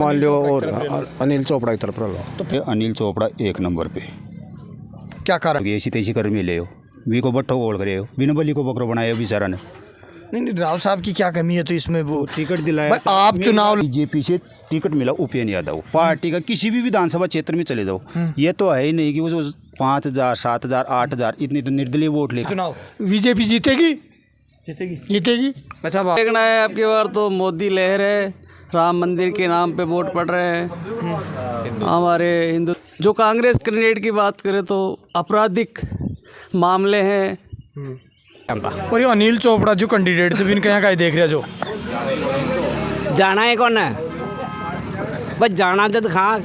मान लो और अनिल चोपड़ा की तरफ लो तो अनिल चोपड़ा एक नंबर पे क्या कारण? ऐसी तैसी कर मिले हो वी को बट्ठो गोल करे हो बिना बली को बकरो बनाया बेचारा ने। नहीं राव साहब की क्या कमी है तो इसमें वो टिकट दिलाया भाई, आप चुनाव बीजेपी से टिकट मिला उपेंद्र यादव पार्टी का किसी भी विधानसभा क्षेत्र में चले जाओ ये तो है ही नहीं कि वो 5,000 7,000 8,000 इतने तो निर्दलीय वोट ले चुनाव बीजेपी जीतेगी जीतेगी। अच्छा देखना है आपकी बार तो मोदी लहर है, राम मंदिर के नाम पे वोट पड़ रहे हैं हमारे हिंदू। जो कांग्रेस कैंडिडेट की बात करें तो आपराधिक मामले हैं। और ये अनिल चोपड़ा जो कैंडिडेट थे इनके यहाँ का देख रहे जो जाना है कौन है बस जाना तो खां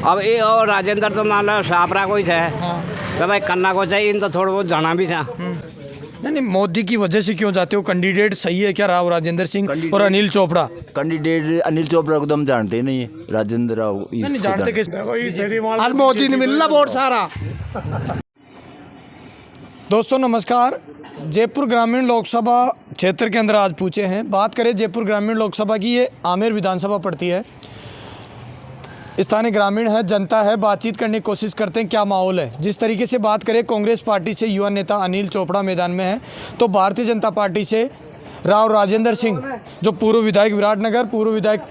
अब ये और राजेंद्र तो मान लो सापरा कोई है तो भाई करना को चाहिए इन तो थोड़ा बहुत जाना भी था। नहीं मोदी की वजह से क्यों जाते हो? कैंडिडेट सही है क्या राव राजेंद्र सिंह और अनिल चोपड़ा? कैंडिडेट अनिल चोपड़ा को तो हम जानते ही नहीं है, राजेंद्र राव नहीं जानते किस हर मोदी ने मिलना वोट सारा। दोस्तों नमस्कार। जयपुर ग्रामीण लोकसभा क्षेत्र के अंदर आज पूछे हैं। बात करें जयपुर ग्रामीण लोकसभा की, ये आमेर विधानसभा पड़ती है। स्थानीय ग्रामीण है, जनता है, बातचीत करने की कोशिश करते हैं क्या माहौल है। जिस तरीके से बात करें कांग्रेस पार्टी से युवा नेता अनिल चोपड़ा मैदान में है, तो भारतीय जनता पार्टी से राव राजेंद्र सिंह जो पूर्व विधायक विराटनगर, पूर्व विधायक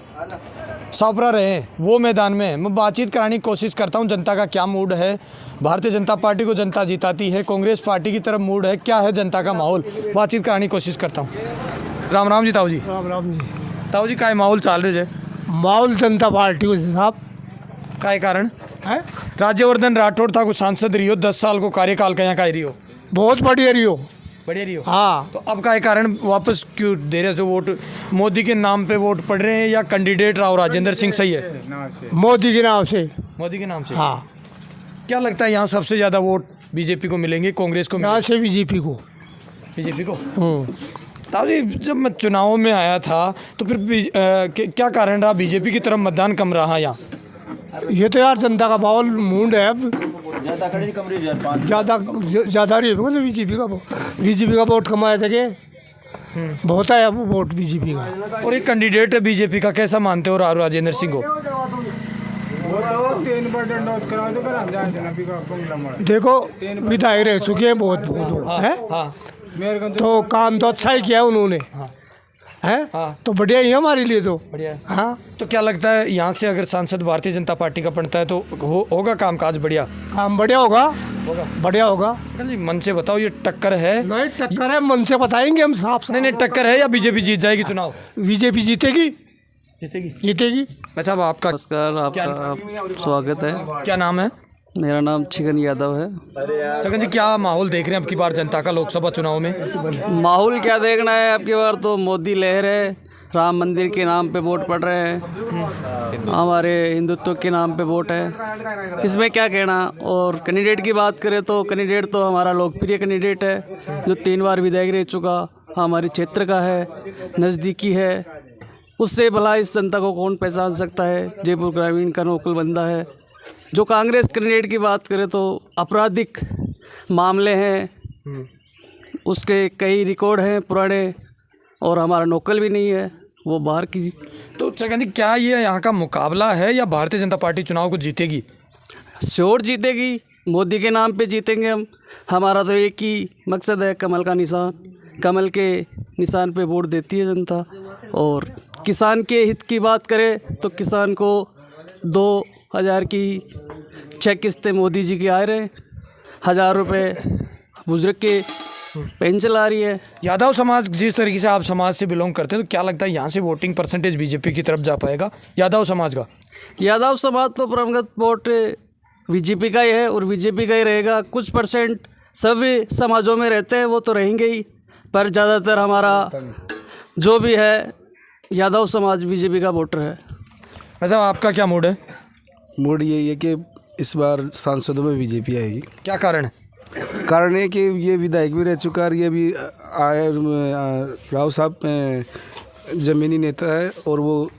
सापरा रहे हैं, वो मैदान में है। मैं बातचीत कराने की कोशिश करता हूं जनता का क्या मूड है। भारतीय जनता पार्टी को जनता जिताती है, कांग्रेस पार्टी की तरफ मूड है, क्या है जनता का माहौल, बातचीत कराने की कोशिश करता हूँ। राम राम जी ताऊ जी। राम जी ताऊ जी का माहौल चाल रहे है? माहौल जनता पार्टी को हिसाब का कारण है। राज्यवर्धन राठौड़ था, कुछ सांसद रही हो, 10 साल को कार्यकाल का यहाँ का रही हो, बहुत बढ़िया रही हो। बढ़िया रही हो। हाँ तो अब का कारण वापस क्यों दे रहे हो वोट? मोदी के नाम पे वोट पड़ रहे हैं या कैंडिडेट राव राजेंद्र सिंह सही है? मोदी के नाम से। मोदी के नाम से। हाँ क्या लगता है यहाँ सबसे ज़्यादा वोट बीजेपी को मिलेंगे, कांग्रेस को यहाँ से बीजेपी को। बीजेपी को। ताऊ जी जब मैं चुनाव में आया था तो फिर क्या कारण रहा बीजेपी की तरफ मतदान कम रहा यहाँ? ये तो यार जनता का माहौल मूड है अब ज़्यादा रही है तो बीजेपी का वोट कमाया सके बहुत है अब वोट बीजेपी का। और एक कैंडिडेट है बीजेपी का, कैसा मानते हो राव राजेंद्र सिंह को? देखो विधायक रह चुके हैं बहुत है। तो काम तो अच्छा ही किया उन्होंने है। तो बढ़िया ही है हमारे लिए तो बढ़िया। हाँ तो क्या लगता है यहाँ से अगर सांसद भारतीय जनता पार्टी का बनता है तो होगा कामकाज बढ़िया? काम बढ़िया होगा बढ़िया होगा। मन से बताओ, ये टक्कर है? नहीं टक्कर है, मन से बताएंगे हम साफ। नहीं टक्कर है या बीजेपी जीत जाएगी चुनाव? बीजेपी जीतेगी जीतेगी। वैसे अब आपका नमस्कार, आपका स्वागत है। क्या नाम है? मेरा नाम छगन यादव है। छगन जी क्या माहौल देख रहे हैं अब की बार जनता का लोकसभा चुनाव में? माहौल क्या देखना है आपकी बार तो मोदी लहर है, राम मंदिर के नाम पे वोट पड़ रहे हैं हमारे हिंदुत्व के नाम पे वोट है, इसमें क्या कहना। और कैंडिडेट की बात करें तो कैंडिडेट तो हमारा लोकप्रिय कैंडिडेट है जो 3 बार विधायक रह चुका, हमारे क्षेत्र का है, नज़दीकी है, उससे भला इस जनता को कौन पहचान सकता है। जयपुर ग्रामीण का नोकल बंदा है। जो कांग्रेस कैंडिडेट की बात करें तो आपराधिक मामले हैं, उसके कई रिकॉर्ड हैं पुराने, और हमारा नोकल भी नहीं है, वो बाहर की। तो छगन जी क्या ये यहाँ का मुकाबला है या भारतीय जनता पार्टी चुनाव को जीतेगी? श्योर जीतेगी, मोदी के नाम पे जीतेंगे हम। हमारा तो एक ही मकसद है, कमल का निशान, कमल के निशान पे वोट देती है जनता। और किसान के हित की बात करें तो किसान को 2,000 की 6 किस्तें मोदी जी की आ रहे हैं, 1,000 रुपये बुजुर्ग के पेंशन आ रही है। यादव समाज, जिस तरीके से आप समाज से बिलोंग करते हैं, तो क्या लगता है यहाँ से वोटिंग परसेंटेज बीजेपी की तरफ जा पाएगा यादव समाज का? यादव समाज तो परमगत वोट बीजेपी का ही है और बीजेपी का ही रहेगा। कुछ परसेंट सभी समाजों में रहते हैं, वो तो रहेंगे ही, पर ज़्यादातर हमारा जो भी है यादव समाज बीजेपी का वोटर है। वैसे आपका क्या मूड है? मूड यही है कि इस बार सांसदों में बीजेपी आएगी। क्या कारण है? कारण है कि ये विधायक भी रह चुका है, ये भी राव साहब ज़मीनी नेता है और वो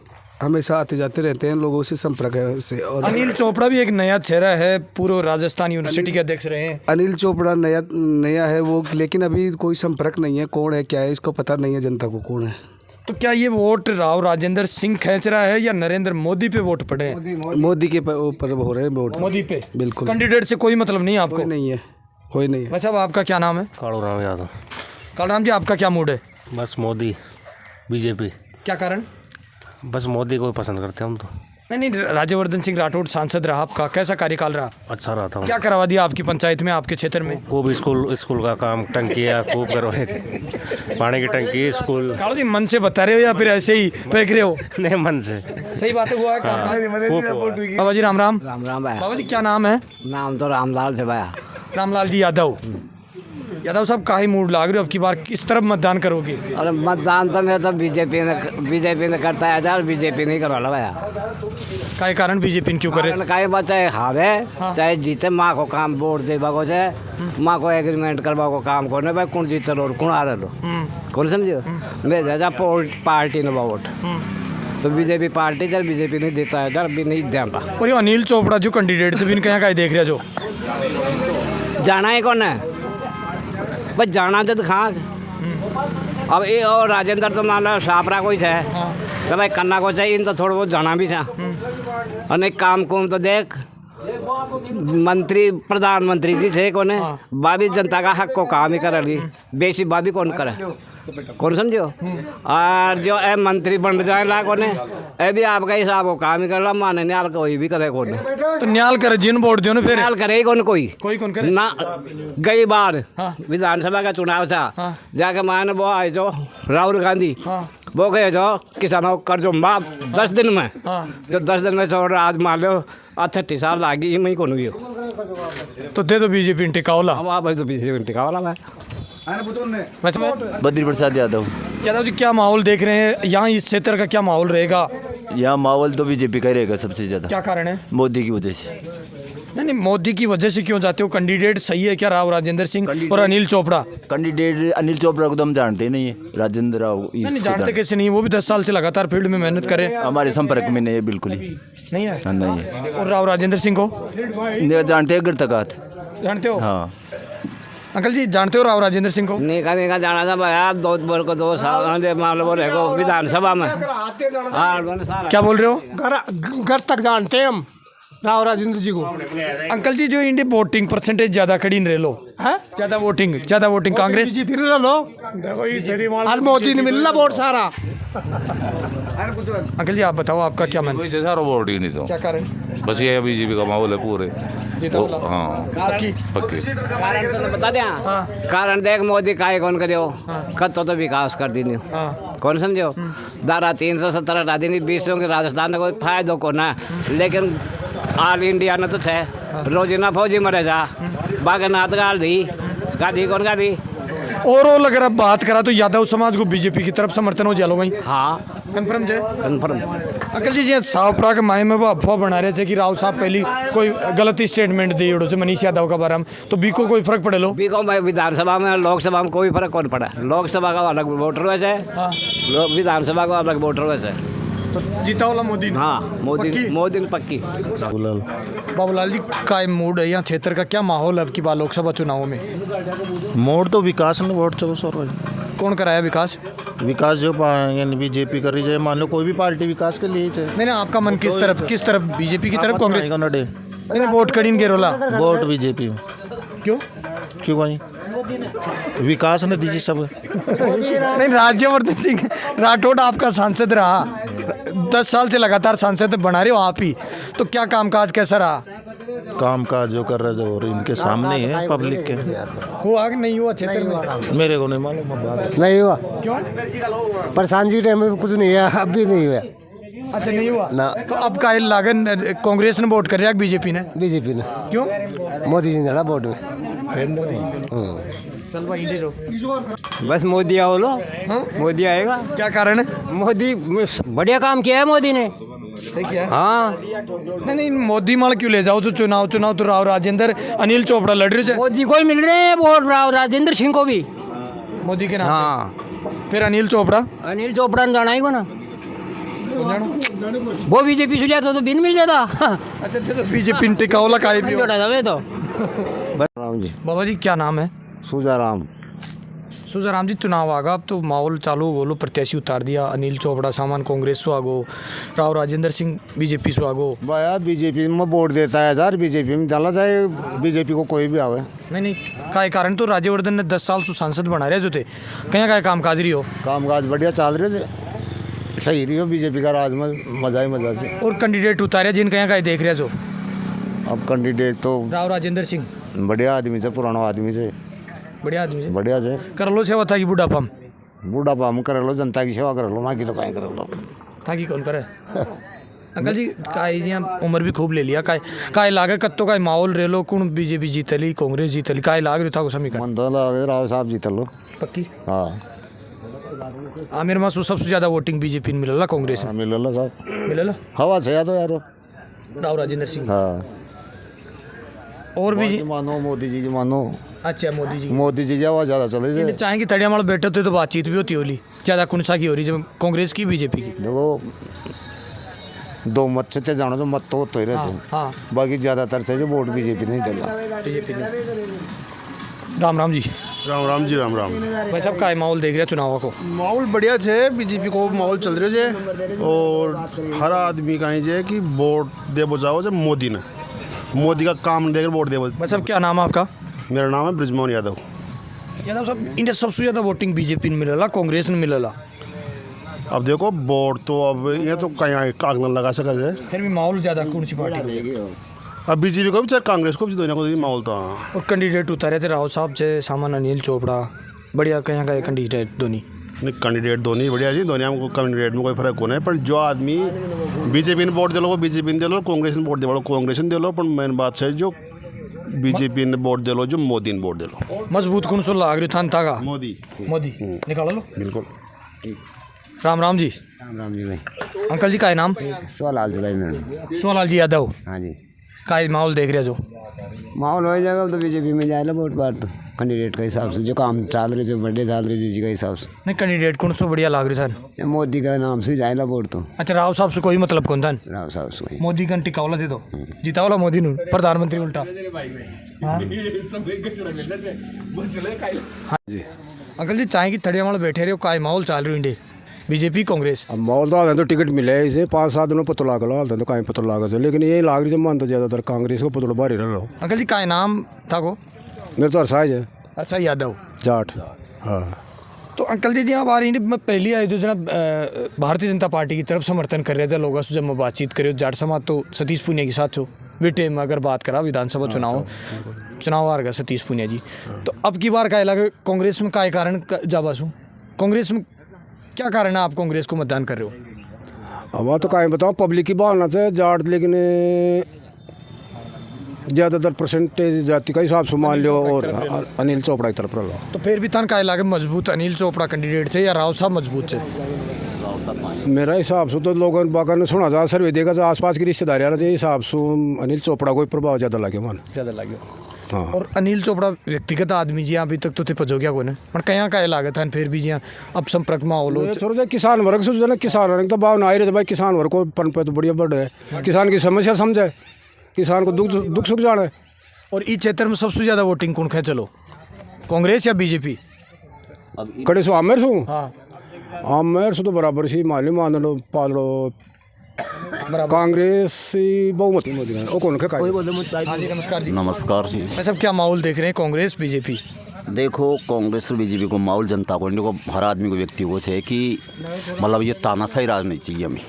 हमेशा आते जाते रहते हैं, लोगों से संपर्क है उससे। और अनिल चोपड़ा भी एक नया चेहरा है, पूर्व राजस्थान यूनिवर्सिटी के अध्यक्ष रहे हैं। अनिल चोपड़ा नया है वो, लेकिन अभी कोई संपर्क नहीं है, कौन है क्या है इसको पता नहीं है जनता को कौन है। तो क्या ये वोट राव राजेंद्र सिंह खींच रहा है या नरेंद्र मोदी पे वोट पड़ रहे हैं? मोदी के ऊपर हो रहे हैं वोट। मोदी पे बिल्कुल। कैंडिडेट से कोई मतलब नहीं है आपको? कोई नहीं है, कोई नहीं है। वैसे अब आपका क्या नाम है? कालूराम यादव। कालराम जी, आपका क्या मूड है? बस मोदी, बीजेपी। क्या कारण? बस मोदी को ही पसंद करते हैं हम तो। नहीं, राज्यवर्धन सिंह राठौड़ सांसद रहा आपका, कैसा कार्यकाल रहा? अच्छा रहा था। क्या करवा दिया आपकी पंचायत में, आपके क्षेत्र में? खूब स्कूल का काम, टंकियाँ खूब करवाए थे, पानी की टंकी, स्कूल। कालू जी, मन से बता रहे हो या फिर ऐसे ही फेंक रहे हो? नहीं, मन से। सही बात हुआ है खूब। बाबा जी राम राम। राम राम भाई। बाबा जी क्या नाम है? नाम तो रामलाल से भाया। रामलाल जी यादव। यादव साहब काहे मूड लाग रहे हो, अब की बार किस तरफ मतदान करोगे? अरे मतदान तो मैं तो बीजेपी ने करता है यार, बीजेपी नहीं करवा भाया। काय कारण बीजेपी क्यों करे? काहे बात, चाहे हारे चाहे जीते, माँ को काम वोट दे को चाहे माँ को एग्रीमेंट करवा को काम करने भाई, कौन जीते लो कौन हारे लो, कौन समझो? मैं जा पार्टी ने वोट तो बीजेपी पार्टी जब बीजेपी नहीं देता है जब भी नहीं देता। और ये अनिल चोपड़ा जो कैंडिडेट थे, बिन कहीं देख रहे जो जाना है कौन है बस, जाना तो दिखा। अब ये और राजेंद्र तो मान लो सापरा कोई है तो भाई करना को चाहिए, इन तो थोड़ा बहुत जाना भी था। और एक काम कुम तो देख, मंत्री प्रधानमंत्री जी थे कोने बाबी जनता का हक को काम ही करेगी, बेसी बाबी कौन करे, कौन समझो? और जो ए मंत्री बन जाए ला कोने ए भी आपका हिसाब को काम ही कर रहा, माने न्याल कोई भी करे कोने तो न्याल करे जिन वोट दियो ना, फिर न्याल करे ही कोई कौन करे ना। गई बार विधानसभा का चुनाव था, जाके माने वो आए जो राहुल गांधी, वो कहे जो किसानों कर जो माफ 10 दिन में, तो 10 दिन में छोड़ आज मान लो 38 साल लागी मैं कौन हुई तो दे दो बीजेपी टिकावला। अब आप तो बीजेपी टिकावला है। वैसे बद्री प्रसाद यादव। यादव जी क्या माहौल देख रहे हैं यहाँ, इस क्षेत्र का क्या माहौल रहेगा? यहाँ माहौल तो बीजेपी का ही रहेगा सबसे ज़्यादा। क्या कारण है? मोदी की वजह से। नहीं, मोदी की वजह से क्यों जाते हो? कैंडिडेट सही है क्या राव राजेंद्र सिंह और अनिल चोपड़ा? कैंडिडेट अनिल चोपड़ा को तो हम जानते नहीं है, राजेंद्र राव नहीं जानते कैसे नहीं, वो भी 10 साल से लगातार फील्ड में मेहनत कर रहे हैं। हमारे संपर्क में नहीं है, बिल्कुल ही नहीं है। नहीं है। और राव राजेंद्र सिंह को जानते हैं, गिरतकात जानते हो? हाँ। अंकल जी जानते हो राव राजेंद्र सिंह को? निका जाना था भैया, 2 साल मान लो रहेगा विधानसभा में। क्या बोल रहे हो? घर तक जानते हैं हम राव राजेंद्र जी को। अंकल जी जो इंडिया वोटिंग परसेंटेज ज्यादा खड़ी नहीं लो है, ज्यादा वोटिंग कांग्रेस बीजेपी ने लो, हर मोदी ने मिलना वोट सारा। अंकल जी आप बताओ आपका क्या मन? वैसे सारा वोट ही नहीं तो क्या कारण? बस ये बीजेपी का माहौल है पूरे। हाँ पक्की? पक्की। कारण तो बता दें, कारण देख मोदी काय कौन करो कत तो विकास कर दी कौन समझो? धारा 370 हटा दी, 20 के राजस्थान में कोई फायदो को ना, लेकिन ऑल इंडिया ने तो है रोजीना फौजी मरे जा बागे नाथ गाड़ी कौन गाड़ी। और अगर आप बात करा तो यादव समाज को बीजेपी की तरफ समर्थन हो जालो भाई? हाँ कंफर्म है। कन्फर्म। अंकल जी जी सावपरा के माहे में वो अफवाह बना रहे थे कि राव साहब पहली कोई गलत स्टेटमेंट दी उड़ो से मनीष यादव का बारे में, तो बीको कोई फर्क पड़े लो? बीको में विधानसभा में लोकसभा में कोई फर्क कौन पड़ा, लोकसभा का अलग वोटर वैसे विधानसभा का अलग वोटर वैसे। तो जीता वाला मोदी ने? हाँ मोदी ने पक्की। बाबूलाल जी का मूड है यहाँ क्षेत्र का, क्या माहौल है अब की बार लोकसभा चुनावों में? मोड़ तो विकास ने वोट चो सर कौन कराया विकास? विकास जो यानी बीजेपी कर रही है, मान लो कोई भी पार्टी विकास के लिए चाहे। नहीं आपका मन किस तरफ बीजेपी की तरफ कांग्रेस? नहीं वोट कड़ी गेरोला वोट बीजेपी में। क्यों भाई विकास ने दीजिए सब। नहीं राज्यवर्धन सिंह राठौड़ आपका सांसद रहा, 10 साल से लगातार सांसद बना रहे हो आप ही, तो क्या कामकाज कैसा रहा? काम काज जो कर रहे जो इनके सामने ही है पब्लिक के। हुआ कि नहीं हुआ क्षेत्र में? मेरे को नहीं मालूम बात। नहीं हुआ। क्यों? परेशान जी टाइम में कुछ नहीं है, अब भी नहीं हुआ। अच्छा नहीं हुआ ना। तो अब का लागन कांग्रेस ने वोट कर रहा है बीजेपी ने? बीजेपी ने। क्यों? मोदी जी ने वोट में। चल भाई इधर रहो। बस मोदी आओ लो, मोदी आएगा। क्या कारण है? मोदी बढ़िया काम किया है मोदी ने। सही किया है? हाँ नहीं मोदी माल क्यों ले जाओ? जो चुनाव तो राव राजेंद्र अनिल चोपड़ा लड़ रहे हो। मोदी को ही मिल रहे हैं वोट, राव राजेंद्र सिंह को भी मोदी के नाम पे। हाँ फिर अनिल चोपड़ा ने जाना ही को ना, वो बीजेपी से जाता तो बिन मिल जाता। अच्छा तो बीजेपी टिकावला का तो राम जी। बाबा जी क्या नाम है? सूजाराम। सुजाराम जी चुनाव आगा अब तो माहौल चालू हो बोलो प्रत्याशी उतार दिया अनिल चोपड़ा सामान कांग्रेस सो आगो राव राजेंद्र सिंह बीजेपी सो आगो भाया बीजेपी में वोट देता है यार बीजेपी में डाला जाए बीजेपी को कोई भी आवे नहीं काय कारण तो राज्यवर्धन ने 10 साल से सांसद बना रहे जो थे कहीं का कामकाज रही हो कामकाज बढ़िया चल रहे थे सही रही हो बीजेपी का राज में मजा ही मजा से और कैंडिडेट उतारे जिन कहीं का देख रहे जो अब कैंडिडेट तो राव राजेंद्र सिंह बढ़िया आदमी से पुराना आदमी से बढ़िया आदमी बढ़िया से कर लो सेवा था कि बुढ़ापा में बूढ़ापा हम कर लो जनता की सेवा कर लो ना कि तो कहीं कर लो था कि कौन करे अंकल जी काय जी उम्र भी खूब ले लिया काय लागे कत्तो काय माहौल रे लो कौन बीजेपी जीतली कांग्रेस जीतली काय लाग रहा था समीकरण मन तो लगे राव साहब जीत लो पक्की हाँ आमिर मासू सबसे ज्यादा वोटिंग बीजेपी में मिलला कांग्रेस में मिल लो साहब मिलला हवा से या तो यार राव राजेंद्र सिंह हाँ और भी मानो मोदी जी की मानो अच्छा मोदी जी की आवाज़ ज़्यादा चल रही है चाहे कि तड़िया माल बैठे थे तो बातचीत भी होती होली ज़्यादा कौन सा की हो रही जब कांग्रेस की बीजेपी की देखो दो मत से जानो तो मत तो होते ही रहते हैं हाँ बाकी ज़्यादातर से जो वोट बीजेपी नहीं दिला बीजेपी ने राम राम जी राम जी राम भाई साहब का माहौल देख रहे चुनाव को माहौल बढ़िया है बीजेपी को माहौल चल रहे है और हर आदमी का है कि वोट दे बजाओ जब मोदी ने मोदी का काम देकर वोट दे भाई साहब क्या नाम है आपका मेरा नाम है ब्रिजमोहन यादव साहब इंडिया सबसे ज़्यादा वोटिंग बीजेपी ने मिलला कांग्रेस ने मिलला अब देखो वोट तो अब ये तो कहीं आग न लगा सका है फिर भी माहौल ज़्यादा कौन सी पार्टी को अब बीजेपी को भी चाहे कांग्रेस को भी दोनों को माहौल तो और कैंडिडेट उतारे थे राव साहब से सामान अनिल चोपड़ा बढ़िया कहीं का कैंडिडेट धोनी नहीं कैंडिडेट दोनों बढ़िया जी दोनों हमको कैंडिडेट में कोई फर्क को नहीं पर जो आदमी बीजेपी ने वोट दे लो वो बीजेपी ने दे लो कांग्रेस ने वोट दे लो कांग्रेस ने दे लो पर मेन बात है जो बीजेपी ने वोट दे लो जो मोदी ने वोट दे लो मजबूत कौन सो लाग रही था का मोदी निकाल लो बिल्कुल राम जी भाई अंकल जी का नाम सोलाल से भाई मेरा सोलाल जी यादव हाँ जी का माहौल देख रहे जो माहौल हो जाएगा तो बीजेपी में जाएगा वोट बार तो कैंडिडेट का हिसाब से जो काम चल रहे जो बड़े चल रहे जी का हिसाब से नहीं कैंडिडेट कौन सो बढ़िया लाग रहे सर मोदी का नाम से जाएगा वोट तो अच्छा राव साहब से कोई मतलब कौन था राव साहब से मोदी का टिकावला दे दो जीतावला मोदी नु प्रधानमंत्री उल्टा अंकल जी चाहे कि तड़िया वाले बैठे रहे हो का माहौल चल रही इंडिया बीजेपी कांग्रेस अब माहौल तो आते तो टिकट मिले इसे 5-7 दिनों पता लगा लो हालते तो कहीं पता लगा तो लेकिन ये लाग रही मन तो ज़्यादातर कांग्रेस को पता बाहर रह लो अंकल जी का नाम था को मेरे तो हरसाज है अच्छा यादव जाट हाँ तो अंकल जी आप आ रही मैं पहली आई जो जनाब भारतीय जनता पार्टी की तरफ समर्थन कर रहे थे लोगों से जब मैं बातचीत करी जाट समाज तो सतीश पूनिया के साथ छो बेटे में अगर बात करा विधानसभा चुनाव आ रहा सतीश पूनिया जी तो अब की बार का लगे कांग्रेस में का कारण जाबासू कांग्रेस में क्या कारण है आप कांग्रेस को मतदान कर रहे हो अब तो कहीं बताओ पब्लिक की भावना से जाट लेकिन ज़्यादातर परसेंटेज जाति का हिसाब से मान लो और अनिल चोपड़ा की तरफ लो तो फिर भी तन का लगे मजबूत अनिल चोपड़ा कैंडिडेट से या राव साहब मजबूत से मेरा हिसाब से तो लोगों बागों ने सुना जा सर्वे देखा जा आसपास की रिश्तेदारी आ हिसाब से अनिल चोपड़ा को प्रभाव ज़्यादा लगे मन ज़्यादा लगे हाँ और अनिल चोपड़ा व्यक्तिगत आदमी जी अभी तक तो थे पजोग्या को पर कहीं का लागत है फिर भी जी अब संपर्क में हो थोड़ा सा किसान वर्ग से ना किसान वर्ग तो भावना आ रही है भाई किसान वर्ग को पन पे तो बढ़िया बढ़ रहा है किसान की समस्या समझे किसान को दुख सुख जाना है और इस क्षेत्र में सबसे ज़्यादा वोटिंग कौन है चलो कांग्रेस या बीजेपी कड़े सो आमेर सो हाँ आमेर सो तो बराबर सी मान लो पाल लो कांग्रेस बहुमत वो कौन हाँ जी नमस्कार जी नमस्कार जी सब क्या माहौल देख रहे हैं कांग्रेस बीजेपी देखो कांग्रेस और बीजेपी को माहौल जनता को इंडिया को हर आदमी को व्यक्ति को है कि मतलब ये तानाशाही राज नहीं चाहिए हमें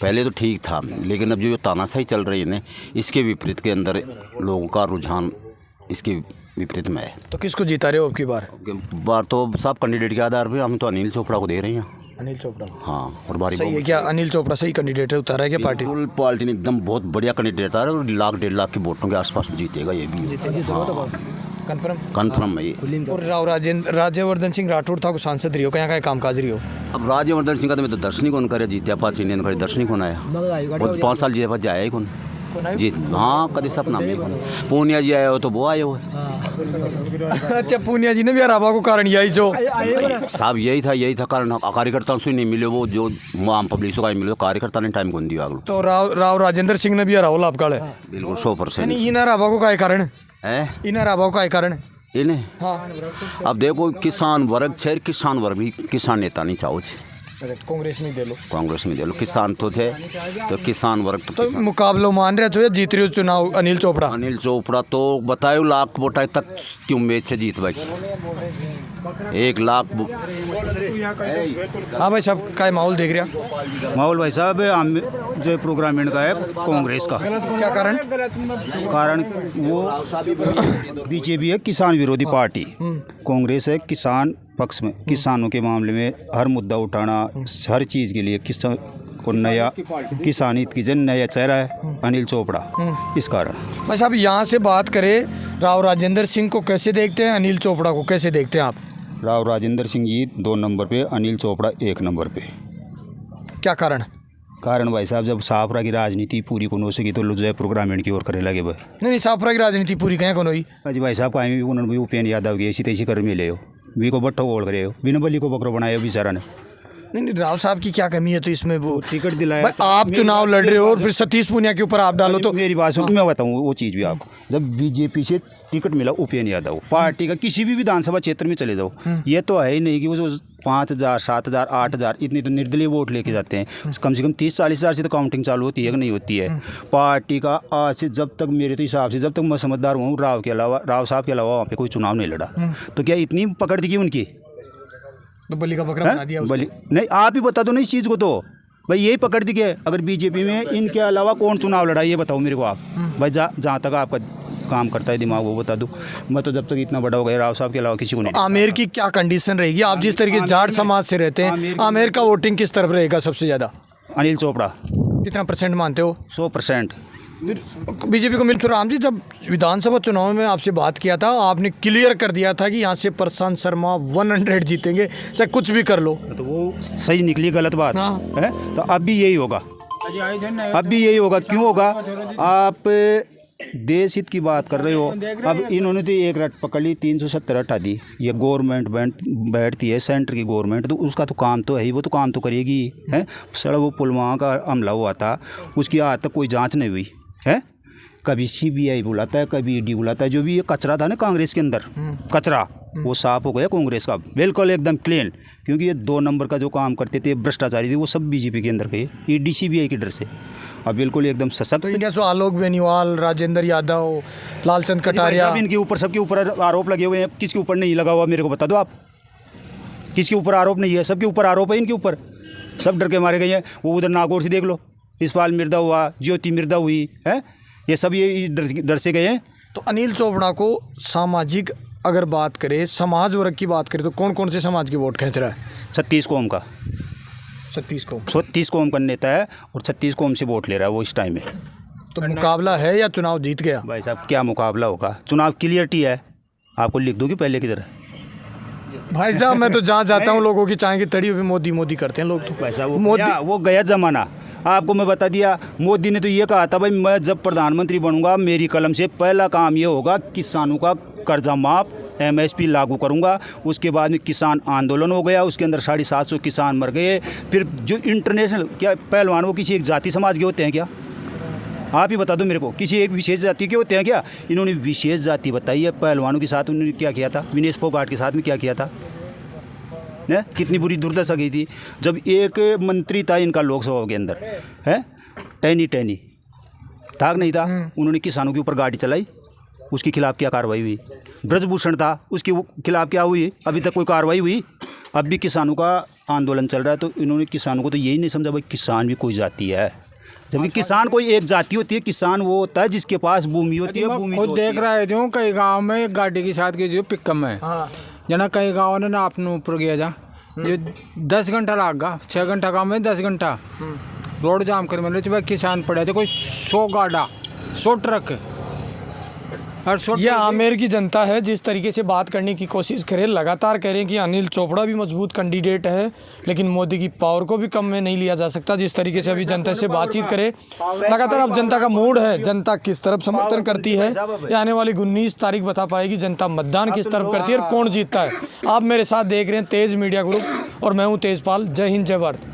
पहले तो ठीक था लेकिन अब जो तानाशाही चल रही है ना इसके विपरीत के अंदर लोगों का रुझान इसके विपरीत में है तो किसको जीता रहे हो अब की बार तो सब कैंडिडेट के आधार पर हम तो अनिल चोपड़ा को दे रहे हैं अनिल चोपड़ा हाँ और बारी सही है क्या अनिल चोपड़ा सही कैंडिडेट है उतारा है क्या पार्टी पार्टी ने एकदम बहुत बढ़िया कैंडिडेट आ रहा है और 1-1.5 लाख के वोटों के आसपास जीतेगा ये भी कन्फर्म है ये और राज्यवर्धन सिंह राठौड़ था को सांसद रही हो क्या कामकाज रही हो अब राज्यवर्धन सिंह का तो मैं तो दर्शन ही कौन करे जीत्या पास इंडियन करे दर्शन ही कौन आया वो 5 साल जीते पास जाया ही कौन जी हाँ कभी सपना में पूनिया जी आए हो तो वो आए हो अच्छा पूनिया जी ने भी हराबा को कारण यही जो साहब यही था कारण कार्यकर्ताओं से नहीं मिले वो जो आम पब्लिक को मिले कार्यकर्ता ने टाइम कौन दिया तो राव राजेंद्र सिंह ने भी हराओ लाभ काले बिल्कुल 100% इन हराबा को क्या कारण है इन हराबा को क्या कारण इन्हें हाँ अब देखो किसान वर्ग छे, किसान वर्ग भी किसान नेता नहीं चाहो छे, अच्छा कांग्रेस में दे लो, कांग्रेस में दे लो किसान तो छे, तो किसान वर्ग तो तो मुकाबलो मान रहे हो जीत रही हो चुनाव अनिल चोपड़ा। अनिल चोपड़ा तो बतायो लाख वोट तक की उम्मीद से जीत भाई, 1 लाख हाँ भाई साहब का माहौल देख रहे हैं? माहौल भाई साहब हम जो प्रोग्राम इनका है कांग्रेस का। क्या कारण? कारण वो बीजेपी है किसान विरोधी पार्टी, कांग्रेस है किसान पक्ष में, किसानों के मामले में हर मुद्दा उठाना, हर चीज़ के लिए किसान को नया किसान हित की जन नया चेहरा है अनिल चोपड़ा, इस कारण। भाई साहब यहाँ से बात करें, राव राजेंद्र सिंह को कैसे देखते हैं, अनिल चोपड़ा को कैसे देखते हैं आप? राव राजेंद्र सिंह जी 2 नंबर पे, अनिल चोपड़ा 1 नंबर पे। क्या कारण? कारण भाई साहब जब साफरा की राजनीति पूरी को सकी तो जयपुर ग्रामीण की ओर करे लगे भाई। नहीं साफरा की राजनीति पूरी कहें कौन हुई? अजी भाई साहब कहीं उन्होंने भी उपेन्द्र यादव की ऐसी तैसी कर मिले हो, वी को बट्ठो गोल करे हो, बिना बली को बकरो बनाया बेचारा ने। नहीं राव साहब की क्या कमी है तो इसमें वो टिकट दिलाया? भाई आप चुनाव लड़ रहे हो और फिर सतीश पूनिया के ऊपर आप डालो तो मेरी बात सुनो, मैं बताऊँ वो चीज़ भी आपको। जब बीजेपी से टिकट मिला उपेन्द्र यादव पार्टी का, किसी भी विधानसभा क्षेत्र में चले जाओ, ये तो है ही नहीं कि वो 5,000 7,000 8,000 इतनी तो निर्दलीय वोट लेके जाते हैं। कम से कम 30-40 हज़ार से तो काउंटिंग चालू होती है कि नहीं होती है पार्टी का। आज से जब तक मेरे तो हिसाब से जब तक मैं समझदार हूँ, राव साहब के अलावा वहाँ पे कोई चुनाव नहीं लड़ा, तो क्या इतनी पकड़ दी उनकी? तो बलि का बकरा बना दिया बलि नहीं, आप ही बता दो ना इस चीज़ को, तो भाई यही पकड़ दी है। अगर बीजेपी में इनके अलावा कौन चुनाव लड़ा ये बताओ मेरे को आप। भाई जहाँ तक आपका काम करता है दिमाग वो बता दो। मैं तो जब तक इतना बड़ा हो गया राव साहब के अलावा किसी को नहीं। आमेर की क्या कंडीशन रहेगी? आप जिस तरीके जाट समाज से रहते हैं, आमेर का वोटिंग किस तरफ रहेगा सबसे ज़्यादा? अनिल चोपड़ा। कितना परसेंट मानते हो? 100%। बीजेपी को मिल चुका। राम जी जब विधानसभा चुनाव में आपसे बात किया था, आपने क्लियर कर दिया था कि यहाँ से प्रशांत शर्मा 100 जीतेंगे, चाहे कुछ भी कर लो। तो वो सही निकली गलत बात है, तो अब भी यही होगा, अब भी यही होगा। क्यों होगा? आप देश हित की बात कर रहे हो। अब इन्होंने तो एक रट पकड़ ली, 370 हटा दी। ये गवर्नमेंट बैठती है सेंटर की गवर्नमेंट, तो उसका तो काम तो है ही, वो तो काम तो करेगी है। सड़ा वो पुलवामा का हमला हुआ था, उसकी आज तक कोई जांच नहीं हुई है। कभी CBI बुलाता है, कभी ED बुलाता है। जो भी ये कचरा था ना कांग्रेस के अंदर, कचरा वो साफ हो गया कांग्रेस का, बिल्कुल एकदम क्लीन। क्योंकि ये 2 नंबर का जो काम करते थे, भ्रष्टाचारी थे, वो सब बीजेपी के अंदर गए, ED CBI के डर से। अब बिल्कुल एकदम सशक्त। तो इंडिया से आलोक बेनीवाल, राजेंद्र यादव, लालचंद कटारिया, इनके ऊपर सबके ऊपर आरोप लगे हुए हैं। किसके ऊपर नहीं लगा हुआ मेरे को बता दो आप? किसके ऊपर आरोप नहीं है? सबके ऊपर आरोप है इनके ऊपर। सब डर के मारे गए हैं। वो उधर नागौर से देख लो, इस्पाल मिर्दा हुआ, ज्योति मिर्दा हुई है, ये सब ये डर से गए हैं। तो अनिल चोपड़ा को सामाजिक अगर बात करें, समाज वर्ग की बात करें, तो कौन कौन से समाज की वोट खींच रहा है? 36 कौम का, 36 कौम का नेता है और 36 कौम से वोट ले रहा है वो इस टाइम में। तो मुकाबला है या चुनाव जीत गया? भाई साहब क्या मुकाबला होगा? चुनाव क्लियरिटी है, आपको लिख दूंगी पहले की तरह। भाई साहब मैं तो जहाँ जाता हूँ लोगों की चाय की तड़ी हुई मोदी मोदी करते हैं लोग। तो भाई साहब मोदी वो गया जमाना। आपको मैं बता दिया, मोदी ने तो ये कहा था भाई मैं जब प्रधानमंत्री बनूंगा मेरी कलम से पहला काम ये होगा किसानों का कर्जा माफ, MSP लागू करूंगा। उसके बाद में किसान आंदोलन हो गया, उसके अंदर 750 किसान मर गए। फिर जो इंटरनेशनल क्या पहलवान वो किसी एक जाति समाज के होते हैं क्या? आप ही बता दो मेरे को, किसी एक विशेष जाति के होते हैं क्या? इन्होंने विशेष जाति बताई है। पहलवानों के साथ उन्होंने क्या किया था? विनेश फोगाट के साथ में क्या किया था? ने कितनी बुरी दुर्दशा गई थी। जब एक मंत्री था इनका लोकसभा के अंदर है, टैनी था नहीं था, उन्होंने किसानों के ऊपर गाड़ी चलाई, उसके खिलाफ क्या कार्रवाई हुई? ब्रजभूषण था, उसके खिलाफ क्या हुई? अभी तक कोई कार्रवाई हुई? अब भी किसानों का आंदोलन चल रहा है। तो इन्होंने किसानों को तो यही नहीं समझा भाई किसान भी कोई जाति है, जबकि किसान कोई एक जाति होती है। किसान वो होता है जिसके पास भूमि होती है। भूमि खुद देख रहा है जो कई गांव में गाड़ी के साथ की जो पिकअप है जना, कई गाँव ने ना अपने ऊपर गया जा जो 10 घंटा लग गया, 6 घंटा काम है 10 घंटा रोड जाम कर मिले। भाई किसान पड़े थे कोई 100 गाड़ा 100 ट्रक। ये आमेर की जनता है, जिस तरीके से बात करने की कोशिश करें, लगातार कह रहे हैं कि अनिल चोपड़ा भी मजबूत कैंडिडेट है, लेकिन मोदी की पावर को भी कम में नहीं लिया जा सकता। जिस तरीके से अभी जनता से बातचीत करें, लगातार अब जनता का मूड है, जनता किस तरफ समर्थन करती है, ये आने वाली 19 तारीख बता पाएगी जनता मतदान किस तरफ करती है और कौन जीतता है। आप मेरे साथ देख रहे हैं तेज मीडिया ग्रुप और मैं हूँ तेजपाल। जय हिंद, जय भारत।